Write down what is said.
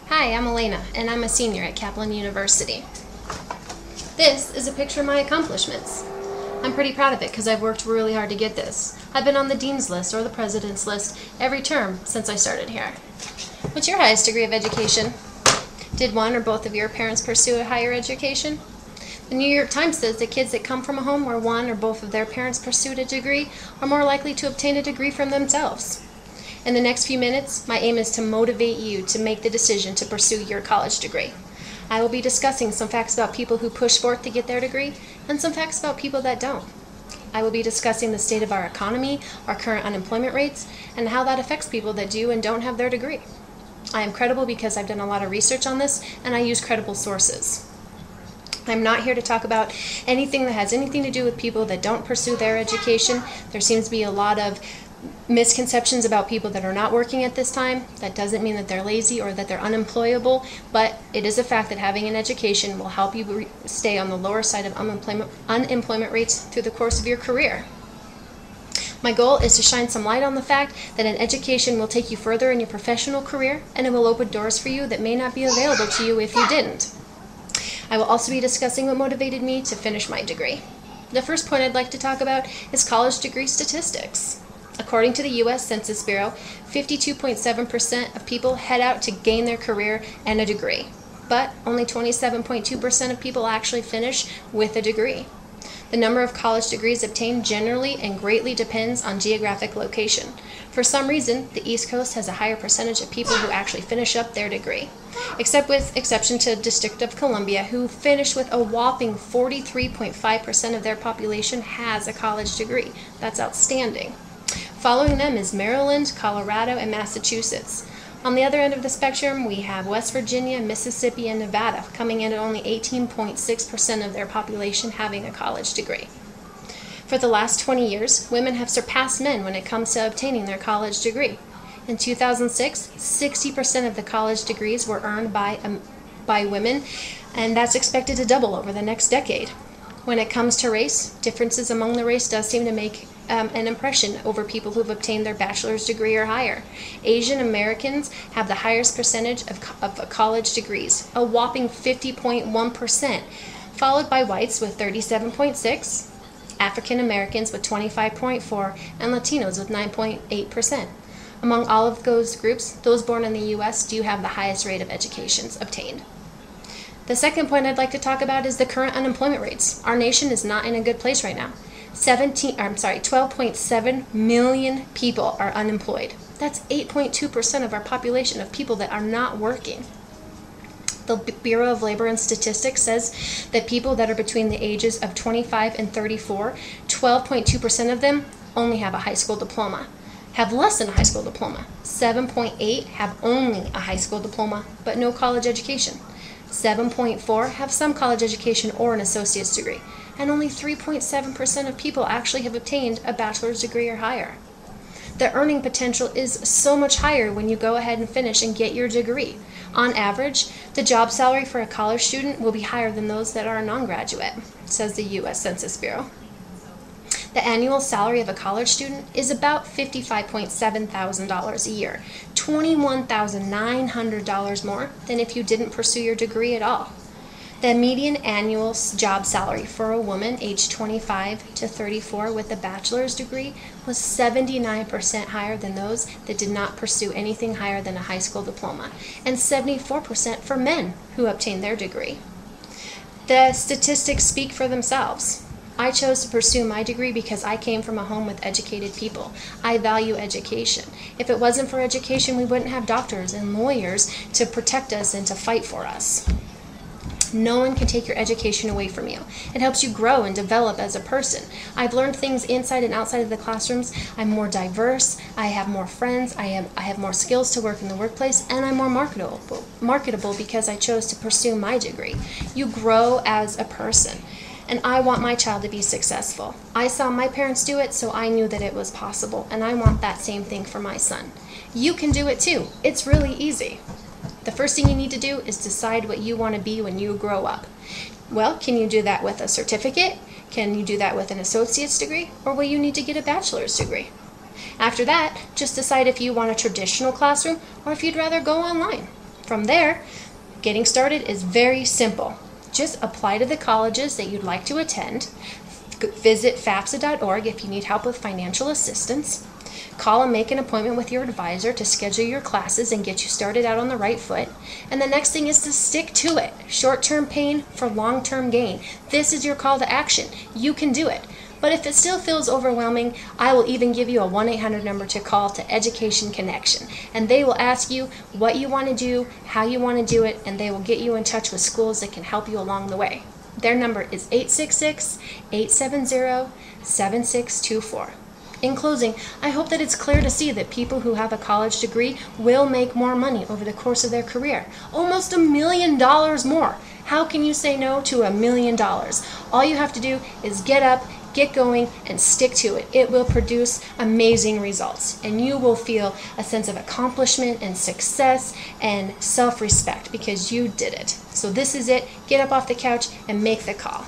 Hi, I'm Alana, and I'm a senior at Kaplan University. This is a picture of my accomplishments. I'm pretty proud of it because I've worked really hard to get this. I've been on the dean's list or the president's list every term since I started here. What's your highest degree of education? Did one or both of your parents pursue a higher education? The New York Times says that kids that come from a home where one or both of their parents pursued a degree are more likely to obtain a degree from themselves. In the next few minutes, my aim is to motivate you to make the decision to pursue your college degree. I will be discussing some facts about people who push forth to get their degree and some facts about people that don't. I will be discussing the state of our economy, our current unemployment rates, and how that affects people that do and don't have their degree. I am credible because I've done a lot of research on this and I use credible sources. I'm not here to talk about anything that has anything to do with people that don't pursue their education. There seems to be a lot of misconceptions about people that are not working at this time. That doesn't mean that they're lazy or that they're unemployable, but it is a fact that having an education will help you stay on the lower side of unemployment rates through the course of your career. My goal is to shine some light on the fact that an education will take you further in your professional career and it will open doors for you that may not be available to you if you didn't. I will also be discussing what motivated me to finish my degree. The first point I'd like to talk about is college degree statistics. According to the U.S. Census Bureau, 52.7% of people head out to gain their career and a degree, but only 27.2% of people actually finish with a degree. The number of college degrees obtained generally and greatly depends on geographic location. For some reason, the East Coast has a higher percentage of people who actually finish up their degree, except with exception to District of Columbia, who finish with a whopping 43.5% of their population has a college degree. That's outstanding. Following them is Maryland, Colorado, and Massachusetts. On the other end of the spectrum, we have West Virginia, Mississippi, and Nevada, coming in at only 18.6% of their population having a college degree. For the last 20 years, women have surpassed men when it comes to obtaining their college degree. In 2006, 60% of the college degrees were earned by women, and that's expected to double over the next decade. When it comes to race, differences among the race does seem to make an impression over people who have obtained their bachelor's degree or higher. Asian Americans have the highest percentage of college degrees, a whopping 50.1%, followed by whites with 37.6%, African Americans with 25.4%, and Latinos with 9.8%. Among all of those groups, those born in the U.S. do have the highest rate of educations obtained. The second point I'd like to talk about is the current unemployment rates. Our nation is not in a good place right now. 12.7 million people are unemployed. That's 8.2% of our population of people that are not working. The Bureau of Labor and Statistics says that people that are between the ages of 25 and 34, 12.2% of them only have a high school diploma, have less than a high school diploma. 7.8 have only a high school diploma, but no college education. 7.4 have some college education or an associate's degree, and only 3.7% of people actually have obtained a bachelor's degree or higher. The earning potential is so much higher when you go ahead and finish and get your degree. On average, the job salary for a college student will be higher than those that are a non-graduate, says the U.S. Census Bureau. The annual salary of a college student is about $55,700 a year, $21,900 more than if you didn't pursue your degree at all. The median annual job salary for a woman aged 25 to 34 with a bachelor's degree was 79% higher than those that did not pursue anything higher than a high school diploma, and 74% for men who obtained their degree. The statistics speak for themselves. I chose to pursue my degree because I came from a home with educated people. I value education. If it wasn't for education, we wouldn't have doctors and lawyers to protect us and to fight for us. No one can take your education away from you. It helps you grow and develop as a person. I've learned things inside and outside of the classrooms. I'm more diverse. I have more friends. I have more skills to work in the workplace, and I'm more marketable because I chose to pursue my degree. You grow as a person. And I want my child to be successful. I saw my parents do it, so I knew that it was possible, and I want that same thing for my son. You can do it too. It's really easy. The first thing you need to do is decide what you want to be when you grow up. Well, can you do that with a certificate? Can you do that with an associate's degree? Or will you need to get a bachelor's degree? After that, just decide if you want a traditional classroom or if you'd rather go online. From there, getting started is very simple. Just apply to the colleges that you'd like to attend. Visit FAFSA.org if you need help with financial assistance. Call and make an appointment with your advisor to schedule your classes and get you started out on the right foot. And the next thing is to stick to it. Short-term pain for long-term gain. This is your call to action. You can do it. But if it still feels overwhelming, I will even give you a 1-800 number to call to Education Connection. And they will ask you what you want to do, how you want to do it, and they will get you in touch with schools that can help you along the way. Their number is 866-870-7624. In closing, I hope that it's clear to see that people who have a college degree will make more money over the course of their career. Almost $1 million more. How can you say no to $1 million? All you have to do is get up, get going, and stick to it. It will produce amazing results, and you will feel a sense of accomplishment and success and self-respect because you did it. So this is it. Get up off the couch and make the call.